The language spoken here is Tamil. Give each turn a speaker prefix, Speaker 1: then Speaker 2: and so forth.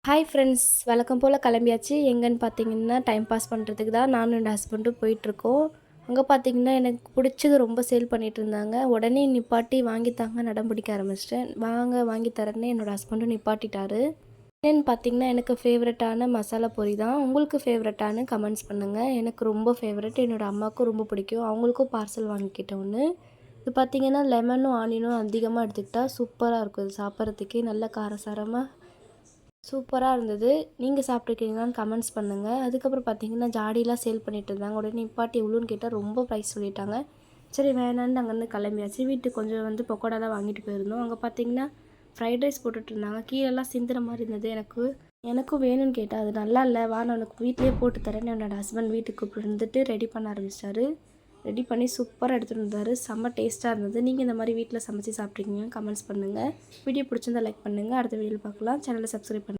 Speaker 1: ஹாய் ஃப்ரெண்ட்ஸ், வழக்கம் போல் கிளம்பியாச்சு. எங்கன்னு பார்த்தீங்கன்னா, டைம் பாஸ் பண்ணுறதுக்கு தான் நானும் என் ஹஸ்பண்டும் போயிட்டுருக்கோம். அங்கே பார்த்தீங்கன்னா, எனக்கு பிடிச்சது ரொம்ப சேல் பண்ணிகிட்டு இருந்தாங்க. உடனே நிப்பாட்டி வாங்கி தாங்க நடம் பிடிக்க ஆரம்பிச்சிட்டேன். வாங்க வாங்கி தரேன்னு என்னோடய ஹஸ்பண்டும் நிப்பாட்டிட்டாரு. என்னென்னு பார்த்தீங்கன்னா, எனக்கு ஃபேவரட்டான மசாலா பொரி தான். உங்களுக்கு ஃபேவரட்டானு கமெண்ட்ஸ் பண்ணுங்கள். எனக்கு ரொம்ப ஃபேவரட். என்னோடய அம்மாவுக்கும் ரொம்ப பிடிக்கும். அவங்களுக்கும் பார்சல் வாங்கிக்கிட்டேன் ஒன்று. இது பார்த்தீங்கன்னா, லெமனும் ஆனியனும் அதிகமாக எடுத்துக்கிட்டா சூப்பராக இருக்கும். இது சாப்பிட்றதுக்கே நல்ல காரசாரமாக சூப்பராக இருந்தது. நீங்கள் சாப்பிட்ருக்கீங்களான்னு கமெண்ட்ஸ் பண்ணுங்கள். அதுக்கப்புறம் பார்த்தீங்கன்னா, ஜாடிலாம் சேல் பண்ணிட்டு இருந்தாங்க. உடனே நிப்பாட்டி எவ்வளோன்னு கேட்டால் ரொம்ப ப்ரைஸ் சொல்லிட்டாங்க. சரி வேணான்னு அங்கேருந்து கிளம்பியாச்சு. வீட்டுக்கு கொஞ்சம் பக்கோடாலாம் வாங்கிட்டு போயிருந்தோம். அங்கே பார்த்தீங்கன்னா, ஃப்ரைட் ரைஸ் போட்டுட்ருந்தாங்க. கீழெல்லாம் சிந்துற மாதிரி இருந்தது. எனக்கும் வேணும்னு கேட்டேன். அது நல்லா இல்லை, வா நான் உனக்கு வீட்டிலேயே போட்டு தரேன்னு என்னோடய ஹஸ்பண்ட் வீட்டுக்கு கூப்பிட்டு வந்துட்டு ரெடி பண்ண ஆரம்பிச்சிட்டாரு. ரெடி பண்ணி சூப்பராக எடுத்துகிட்டு வந்தார். செம்ம டேஸ்ட்டாக இருந்தது. நீங்கள் இந்த மாதிரி வீட்டில் சமைச்சு சாப்பிட்ருக்கீங்க கமெண்ட்ஸ் பண்ணுங்கள். வீடியோ பிடிச்சிருந்தா லைக் பண்ணுங்கள். அடுத்த வீடியோவில் பார்க்கலாம். சேனலை சப்ஸ்கிரைப் பண்ணுங்கள்.